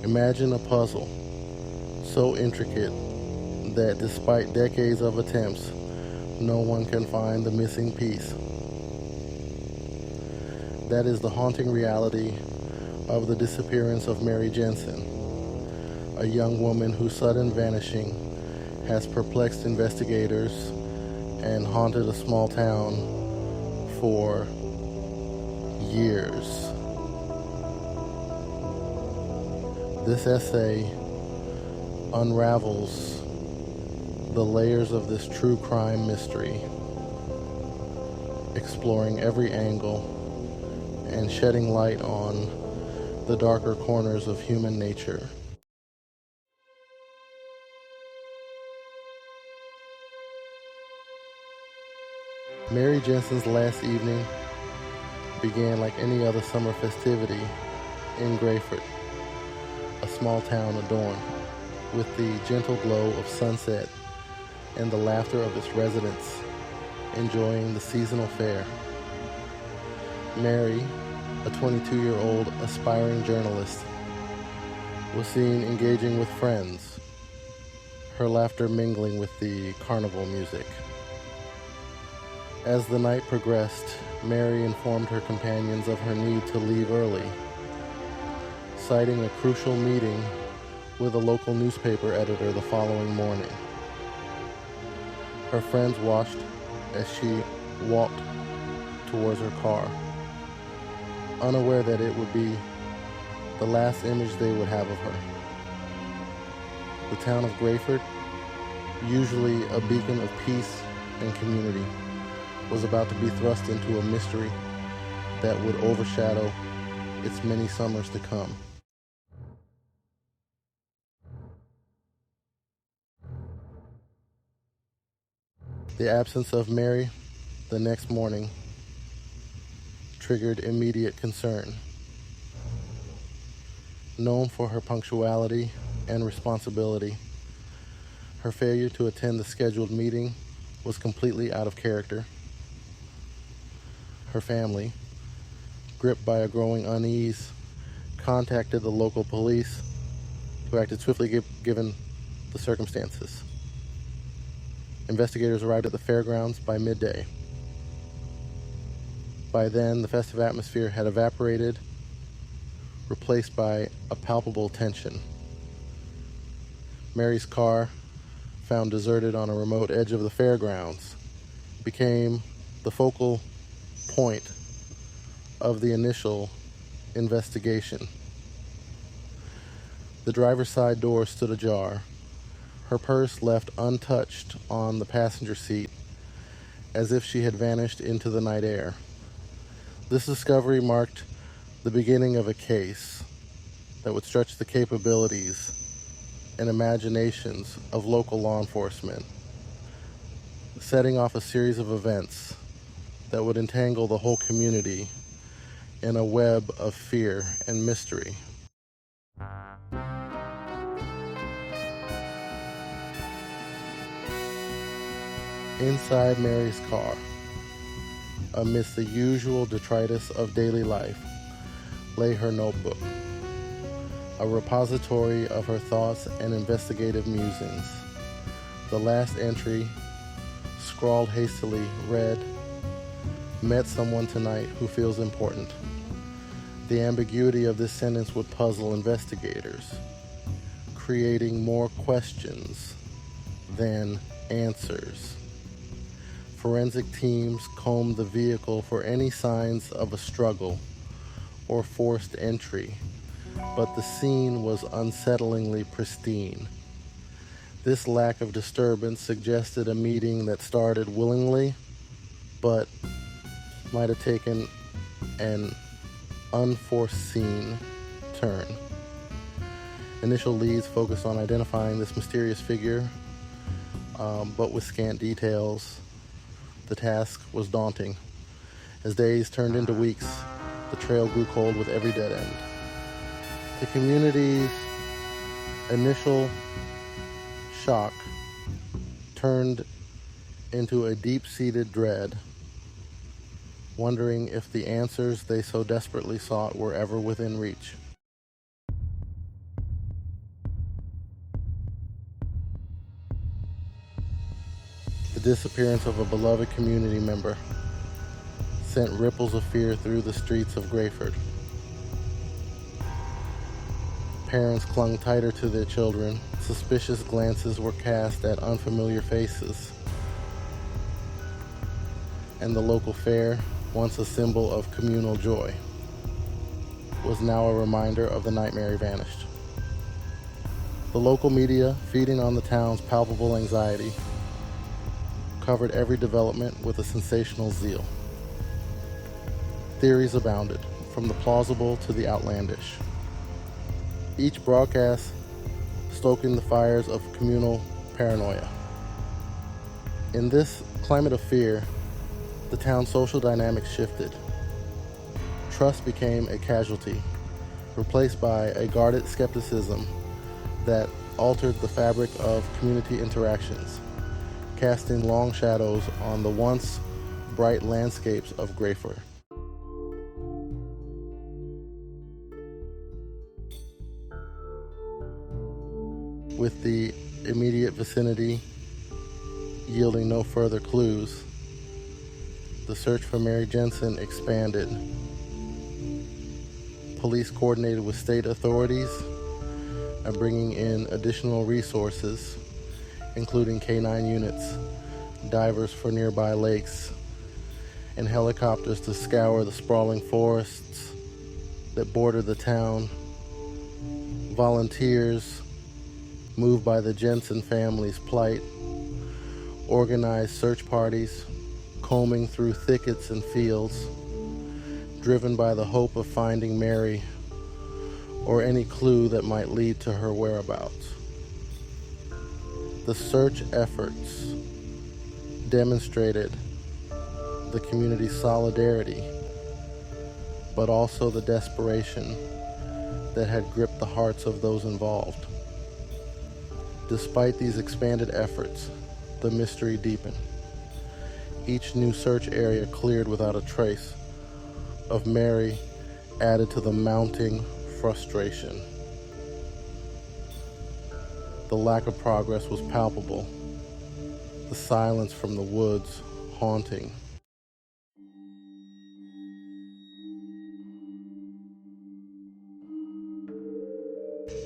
Imagine a puzzle so intricate that despite decades of attempts, no one can find the missing piece. That is the haunting reality of the disappearance of Mary Jensen, a young woman whose sudden vanishing has perplexed investigators and haunted a small town for years. This essay unravels the layers of this true crime mystery, exploring every angle and shedding light on the darker corners of human nature. Mary Jensen's last evening began like any other summer festivity in Grayford, a small town adorned with the gentle glow of sunset and the laughter of its residents enjoying the seasonal fair. Mary, a 22-year-old aspiring journalist, was seen engaging with friends, her laughter mingling with the carnival music. As the night progressed, Mary informed her companions of her need to leave early, citing a crucial meeting with a local newspaper editor the following morning. Her friends watched as she walked towards her car, unaware that it would be the last image they would have of her. The town of Grayford, usually a beacon of peace and community, was about to be thrust into a mystery that would overshadow its many summers to come. The absence of Mary the next morning triggered immediate concern. Known for her punctuality and responsibility, her failure to attend the scheduled meeting was completely out of character. Her family, gripped by a growing unease, contacted the local police, who acted swiftly given the circumstances. Investigators arrived at the fairgrounds by midday. By then, the festive atmosphere had evaporated, replaced by a palpable tension. Mary's car, found deserted on a remote edge of the fairgrounds, became the focal point of the initial investigation. The driver's side door stood ajar, her purse left untouched on the passenger seat, as if she had vanished into the night air. This discovery marked the beginning of a case that would stretch the capabilities and imaginations of local law enforcement, setting off a series of events that would entangle the whole community in a web of fear and mystery. Inside Mary's car, amidst the usual detritus of daily life, lay her notebook, a repository of her thoughts and investigative musings. The last entry, scrawled hastily, read, "Met someone tonight who feels important." The ambiguity of this sentence would puzzle investigators, creating more questions than answers. Forensic teams combed the vehicle for any signs of a struggle or forced entry, but the scene was unsettlingly pristine. This lack of disturbance suggested a meeting that started willingly, but might have taken an unforeseen turn. Initial leads focused on identifying this mysterious figure, but with scant details. The task was daunting. As days turned into weeks, the trail grew cold with every dead end. The community's initial shock turned into a deep-seated dread, wondering if the answers they so desperately sought were ever within reach. disappearance of a beloved community member sent ripples of fear through the streets of Grayford. Parents clung tighter to their children. Suspicious glances were cast at unfamiliar faces. And the local fair, once a symbol of communal joy, was now a reminder of the night Mary vanished. The local media, feeding on the town's palpable anxiety, covered every development with a sensational zeal. Theories abounded, from the plausible to the outlandish. Each broadcast stoking the fires of communal paranoia. In this climate of fear, the town's social dynamics shifted. Trust became a casualty, replaced by a guarded skepticism that altered the fabric of community interactions, casting long shadows on the once bright landscapes of Grayford. With the immediate vicinity yielding no further clues, the search for Mary Jensen expanded. Police coordinated with state authorities and bringing in additional resources, including K-9 units, divers for nearby lakes, and helicopters to scour the sprawling forests that border the town. Volunteers, moved by the Jensen family's plight, organized search parties, combing through thickets and fields, driven by the hope of finding Mary or any clue that might lead to her whereabouts. The search efforts demonstrated the community's solidarity, but also the desperation that had gripped the hearts of those involved. Despite these expanded efforts, the mystery deepened. Each new search area cleared without a trace of Mary added to the mounting frustration. The lack of progress was palpable, the silence from the woods haunting.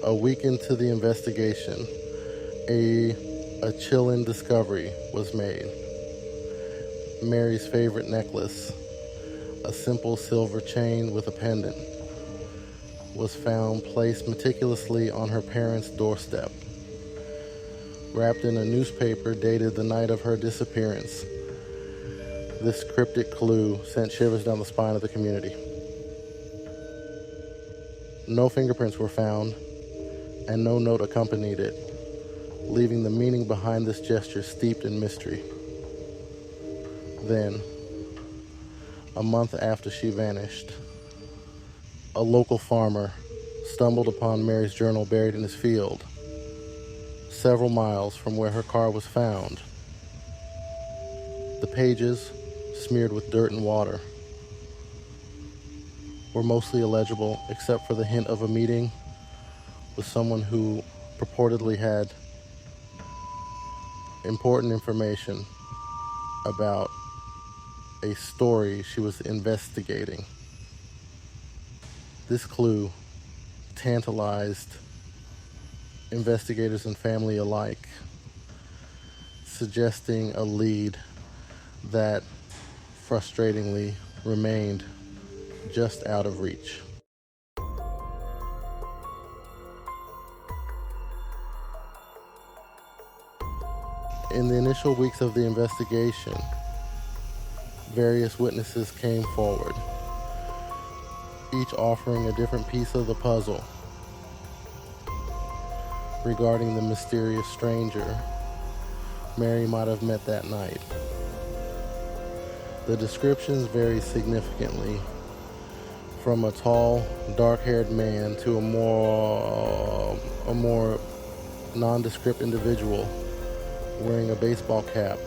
A week into the investigation, a chilling discovery was made. Mary's favorite necklace, a simple silver chain with a pendant, was found placed meticulously on her parents' doorstep. Wrapped in a newspaper dated the night of her disappearance, this cryptic clue sent shivers down the spine of the community. No fingerprints were found, and no note accompanied it, leaving the meaning behind this gesture steeped in mystery. Then, a month after she vanished, a local farmer stumbled upon Mary's journal buried in his field, several miles from where her car was found. The pages, smeared with dirt and water, were mostly illegible except for the hint of a meeting with someone who purportedly had important information about a story she was investigating. This clue tantalized investigators and family alike, suggesting a lead that frustratingly remained just out of reach. In the initial weeks of the investigation, various witnesses came forward, each offering a different piece of the puzzle regarding the mysterious stranger Mary might have met that night. The descriptions vary significantly, from a tall, dark-haired man to a more nondescript individual wearing a baseball cap.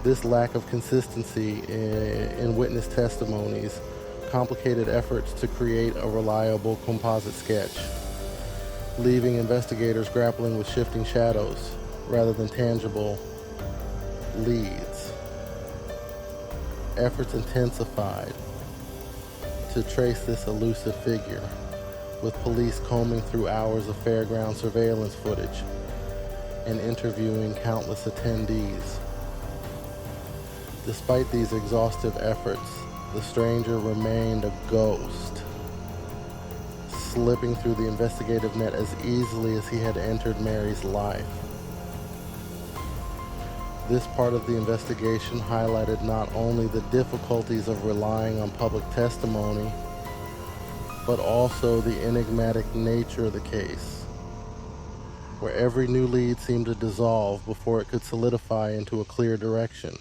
This lack of consistency in witness testimonies complicated efforts to create a reliable composite sketch, leaving investigators grappling with shifting shadows rather than tangible leads. Efforts intensified to trace this elusive figure, with police combing through hours of fairground surveillance footage and interviewing countless attendees. Despite these exhaustive efforts, the stranger remained a ghost, slipping through the investigative net as easily as he had entered Mary's life. This part of the investigation highlighted not only the difficulties of relying on public testimony, but also the enigmatic nature of the case, where every new lead seemed to dissolve before it could solidify into a clear direction.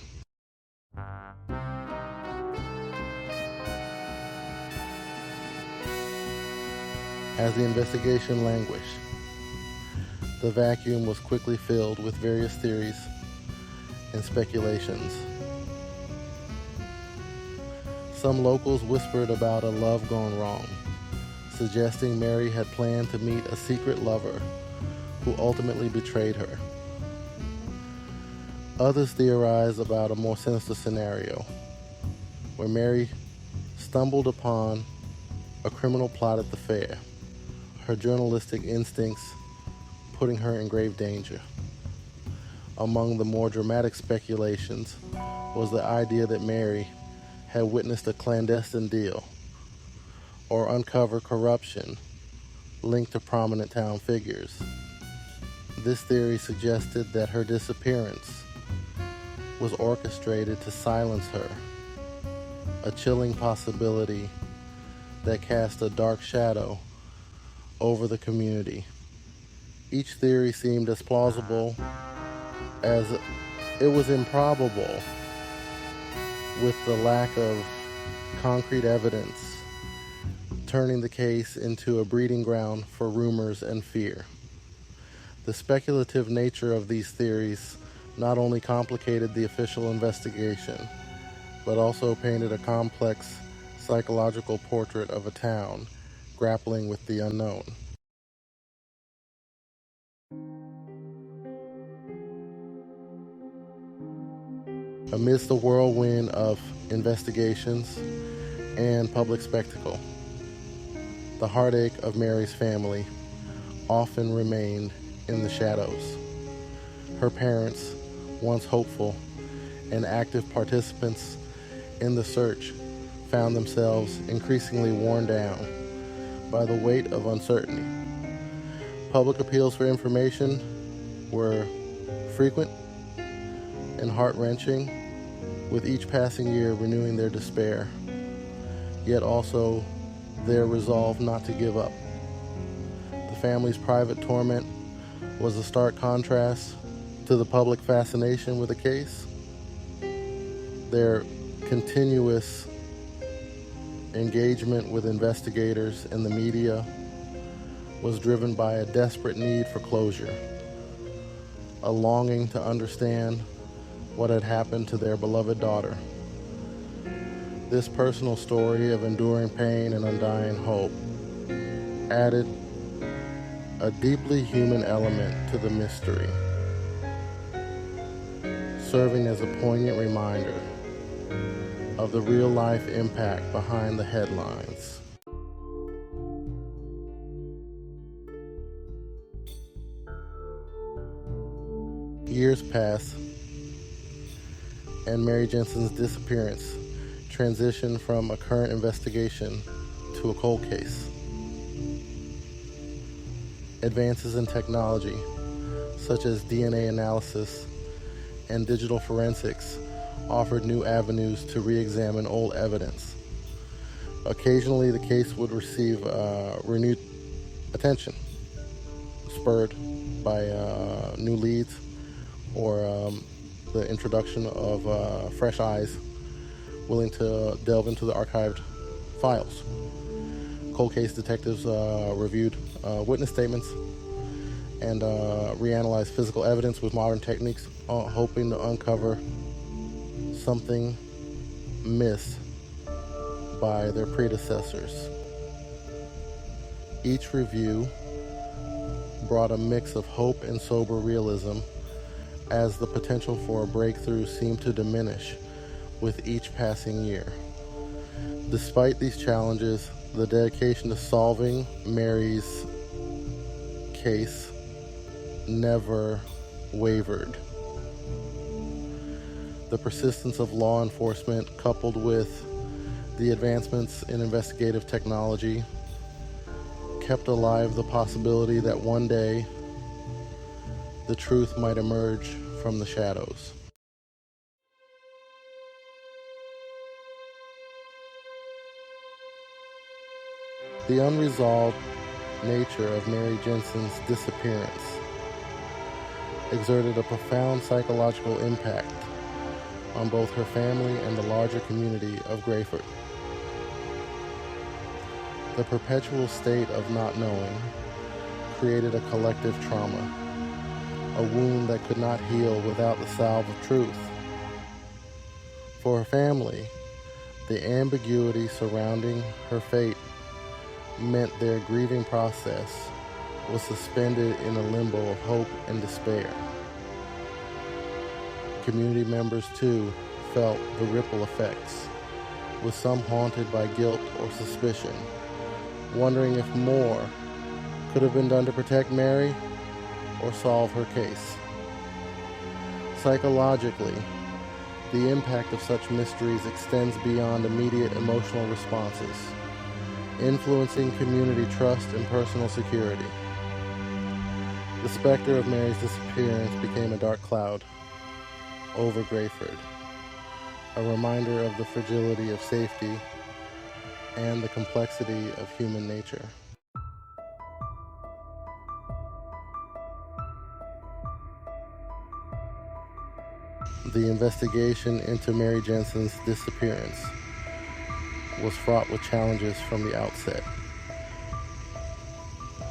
As the investigation languished, the vacuum was quickly filled with various theories and speculations. Some locals whispered about a love gone wrong, suggesting Mary had planned to meet a secret lover who ultimately betrayed her. Others theorized about a more sinister scenario, where Mary stumbled upon a criminal plot at the fair, her journalistic instincts putting her in grave danger. Among the more dramatic speculations was the idea that Mary had witnessed a clandestine deal or uncovered corruption linked to prominent town figures. This theory suggested that her disappearance was orchestrated to silence her, a chilling possibility that cast a dark shadow over the community. Each theory seemed as plausible as it was improbable, with the lack of concrete evidence turning the case into a breeding ground for rumors and fear. The speculative nature of these theories not only complicated the official investigation, but also painted a complex psychological portrait of a town grappling with the unknown. Amidst the whirlwind of investigations and public spectacle, the heartache of Mary's family often remained in the shadows. Her parents, once hopeful and active participants in the search, found themselves increasingly worn down by the weight of uncertainty. Public appeals for information were frequent and heart-wrenching, with each passing year renewing their despair, yet also their resolve not to give up. The family's private torment was a stark contrast to the public fascination with the case. Their continuous engagement with investigators and the media was driven by a desperate need for closure, a longing to understand what had happened to their beloved daughter. This personal story of enduring pain and undying hope added a deeply human element to the mystery, serving as a poignant reminder of the real-life impact behind the headlines. Years pass, and Mary Jensen's disappearance transitioned from a current investigation to a cold case. Advances in technology, such as DNA analysis and digital forensics, offered new avenues to re-examine old evidence. Occasionally, the case would receive renewed attention, spurred by new leads or the introduction of fresh eyes willing to delve into the archived files. Cold case detectives reviewed witness statements and reanalyzed physical evidence with modern techniques, hoping to uncover something missed by their predecessors. Each review brought a mix of hope and sober realism, as the potential for a breakthrough seemed to diminish with each passing year. Despite these challenges, the dedication to solving Mary's case never wavered. The persistence of law enforcement, coupled with the advancements in investigative technology, kept alive the possibility that one day the truth might emerge from the shadows. The unresolved nature of Mary Jensen's disappearance exerted a profound psychological impact on both her family and the larger community of Grayford. The perpetual state of not knowing created a collective trauma, a wound that could not heal without the salve of truth. For her family, the ambiguity surrounding her fate meant their grieving process was suspended in a limbo of hope and despair. Community members, too, felt the ripple effects, with some haunted by guilt or suspicion, wondering if more could have been done to protect Mary or solve her case. Psychologically, the impact of such mysteries extends beyond immediate emotional responses, influencing community trust and personal security. The specter of Mary's disappearance became a dark cloud over Grayford, a reminder of the fragility of safety and the complexity of human nature. The investigation into Mary Jensen's disappearance was fraught with challenges from the outset.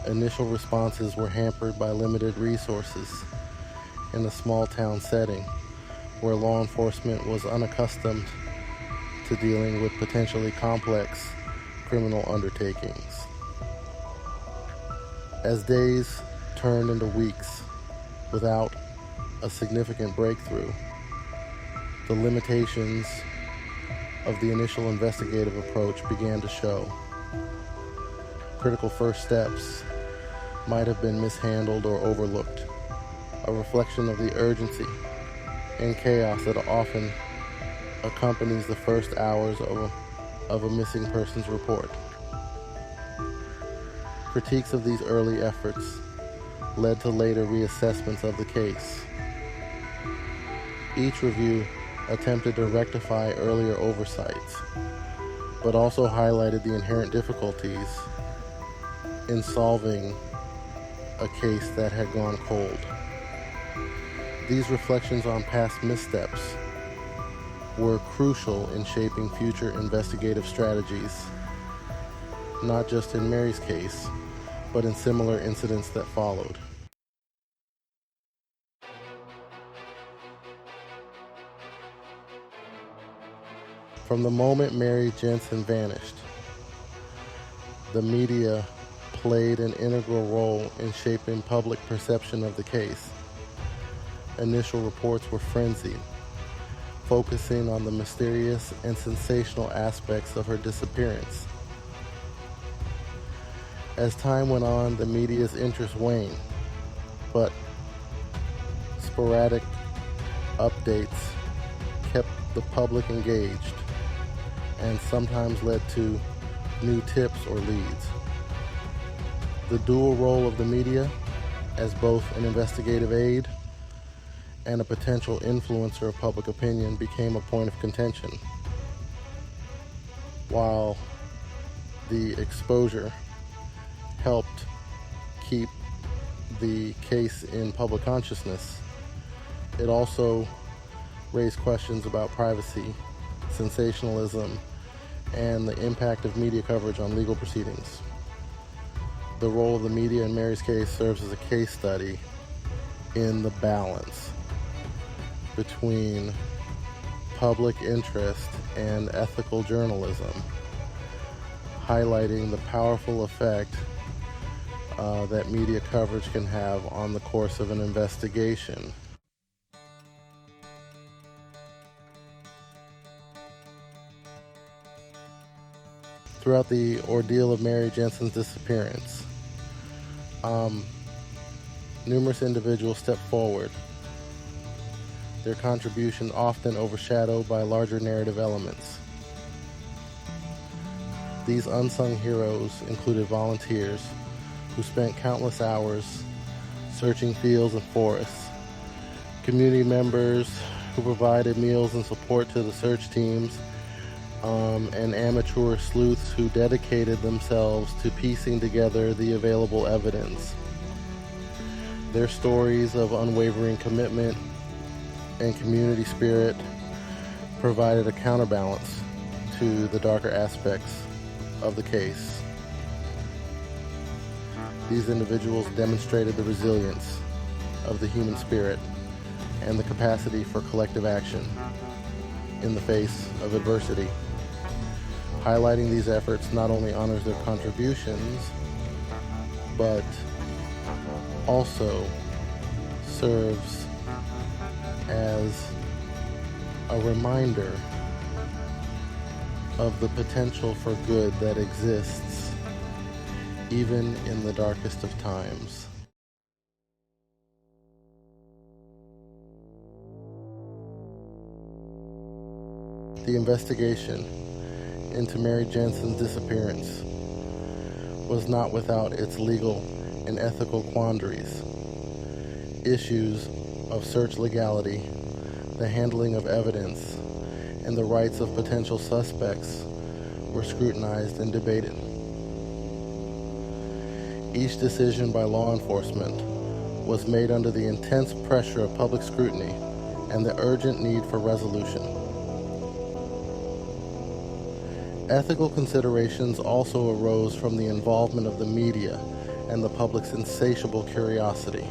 Initial responses were hampered by limited resources in a small town setting where law enforcement was unaccustomed to dealing with potentially complex criminal undertakings. As days turned into weeks without a significant breakthrough, the limitations of the initial investigative approach began to show. Critical first steps might have been mishandled or overlooked, a reflection of the urgency and chaos that often accompanies the first hours of a missing persons report. Critiques of these early efforts led to later reassessments of the case. Each review attempted to rectify earlier oversights, but also highlighted the inherent difficulties in solving a case that had gone cold. These reflections on past missteps were crucial in shaping future investigative strategies, not just in Mary's case, but in similar incidents that followed. From the moment Mary Jensen vanished, the media played an integral role in shaping public perception of the case. Initial reports were frenzied, focusing on the mysterious and sensational aspects of her disappearance. As time went on, the media's interest waned, but sporadic updates kept the public engaged and sometimes led to new tips or leads. The dual role of the media as both an investigative aid and a potential influencer of public opinion became a point of contention. While the exposure helped keep the case in public consciousness, it also raised questions about privacy, sensationalism, and the impact of media coverage on legal proceedings. The role of the media in Mary's case serves as a case study in the balance between public interest and ethical journalism, highlighting the powerful effect that media coverage can have on the course of an investigation. Throughout the ordeal of Mary Jensen's disappearance, numerous individuals stepped forward, their contribution often overshadowed by larger narrative elements. These unsung heroes included volunteers who spent countless hours searching fields and forests, community members who provided meals and support to the search teams, and amateur sleuths who dedicated themselves to piecing together the available evidence. Their stories of unwavering commitment and community spirit provided a counterbalance to the darker aspects of the case. These individuals demonstrated the resilience of the human spirit and the capacity for collective action in the face of adversity. Highlighting these efforts not only honors their contributions, but also serves as a reminder of the potential for good that exists even in the darkest of times. The investigation into Mary Jensen's disappearance was not without its legal and ethical quandaries. Issues of search legality, the handling of evidence, and the rights of potential suspects were scrutinized and debated. Each decision by law enforcement was made under the intense pressure of public scrutiny and the urgent need for resolution. Ethical considerations also arose from the involvement of the media and the public's insatiable curiosity.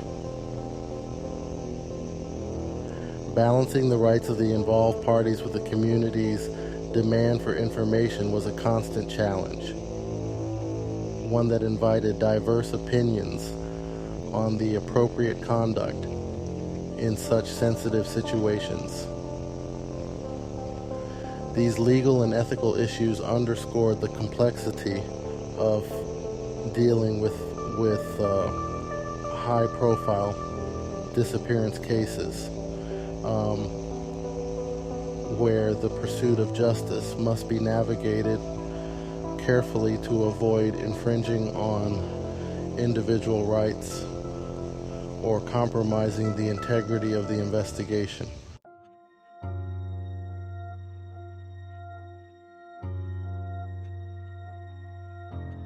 Balancing the rights of the involved parties with the community's demand for information was a constant challenge, one that invited diverse opinions on the appropriate conduct in such sensitive situations. These legal and ethical issues underscored the complexity of dealing with high-profile disappearance cases, where the pursuit of justice must be navigated carefully to avoid infringing on individual rights or compromising the integrity of the investigation.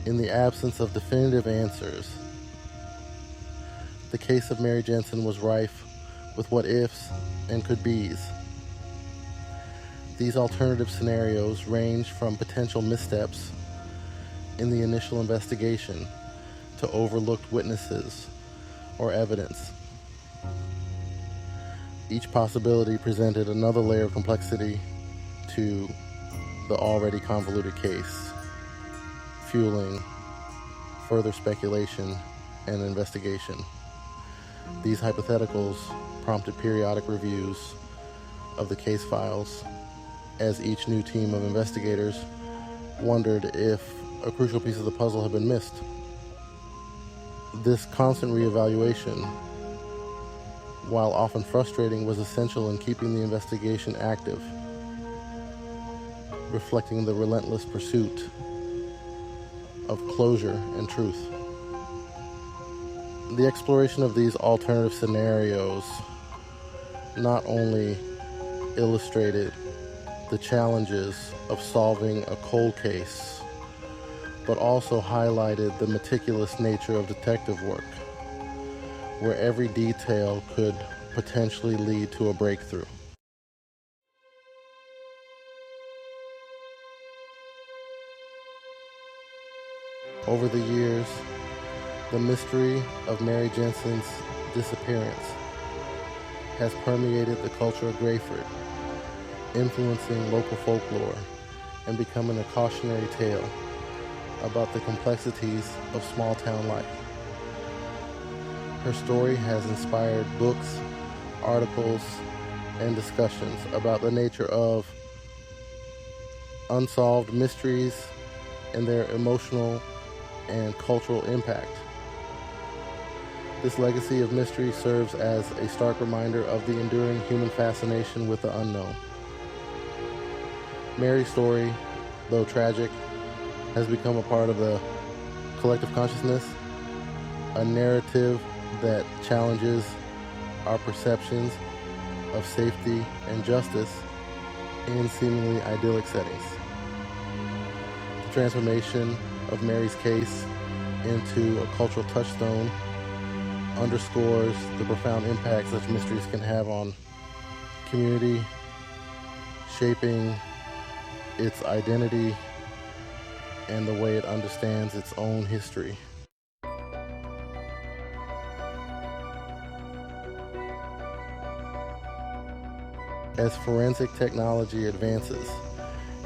In the absence of definitive answers, the case of Mary Jensen was rife with what-ifs and could-bes. These alternative scenarios ranged from potential missteps in the initial investigation to overlooked witnesses or evidence. Each possibility presented another layer of complexity to the already convoluted case, fueling further speculation and investigation. These hypotheticals prompted periodic reviews of the case files as each new team of investigators wondered if a crucial piece of the puzzle had been missed. This constant reevaluation, while often frustrating, was essential in keeping the investigation active, reflecting the relentless pursuit of closure and truth. The exploration of these alternative scenarios not only illustrated the challenges of solving a cold case, but also highlighted the meticulous nature of detective work, where every detail could potentially lead to a breakthrough. Over the years, the mystery of Mary Jensen's disappearance has permeated the culture of Grayford, influencing local folklore and becoming a cautionary tale about the complexities of small-town life. Her story has inspired books, articles, and discussions about the nature of unsolved mysteries and their emotional and cultural impact. This legacy of mystery serves as a stark reminder of the enduring human fascination with the unknown. Mary's story, though tragic, has become a part of the collective consciousness, a narrative that challenges our perceptions of safety and justice in seemingly idyllic settings. The transformation of Mary's case into a cultural touchstone underscores the profound impact such mysteries can have on community, shaping its identity and the way it understands its own history. As forensic technology advances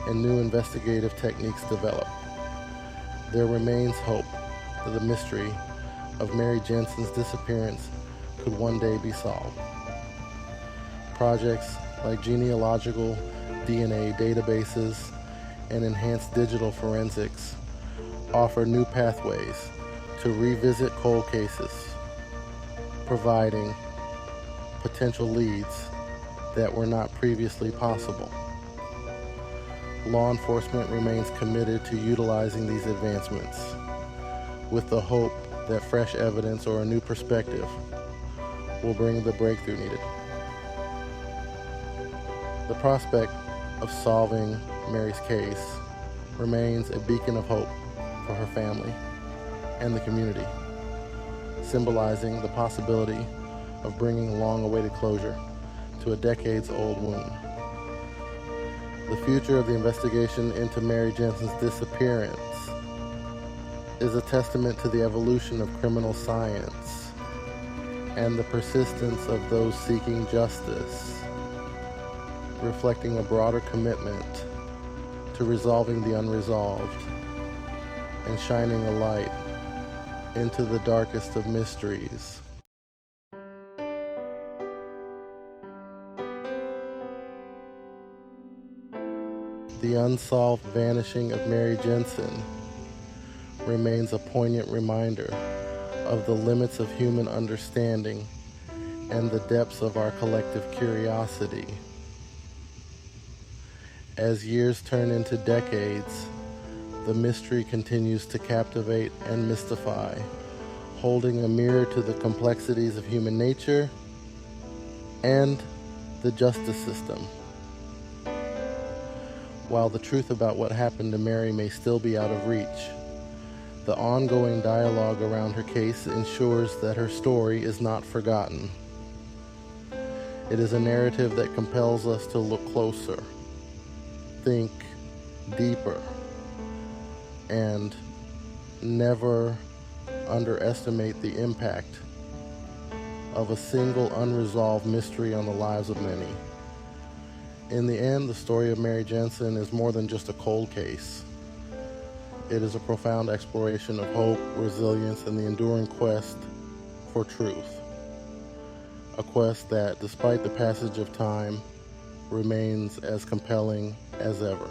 and new investigative techniques develop, there remains hope that the mystery of Mary Jensen's disappearance could one day be solved. Projects like genealogical DNA databases and enhanced digital forensics offer new pathways to revisit cold cases, providing potential leads that were not previously possible. Law enforcement remains committed to utilizing these advancements with the hope that fresh evidence or a new perspective will bring the breakthrough needed. The prospect of solving Mary's case remains a beacon of hope for her family and the community, symbolizing the possibility of bringing long-awaited closure to a decades-old wound. The future of the investigation into Mary Jensen's disappearance is a testament to the evolution of criminal science and the persistence of those seeking justice, reflecting a broader commitment to resolving the unresolved and shining a light into the darkest of mysteries. The unsolved vanishing of Mary Jensen remains a poignant reminder of the limits of human understanding and the depths of our collective curiosity. As years turn into decades, the mystery continues to captivate and mystify, holding a mirror to the complexities of human nature and the justice system. While the truth about what happened to Mary may still be out of reach, the ongoing dialogue around her case ensures that her story is not forgotten. It is a narrative that compels us to look closer, think deeper, and never underestimate the impact of a single unresolved mystery on the lives of many. In the end, the story of Mary Jensen is more than just a cold case. It is a profound exploration of hope, resilience, and the enduring quest for truth. A quest that, despite the passage of time, remains as compelling as ever.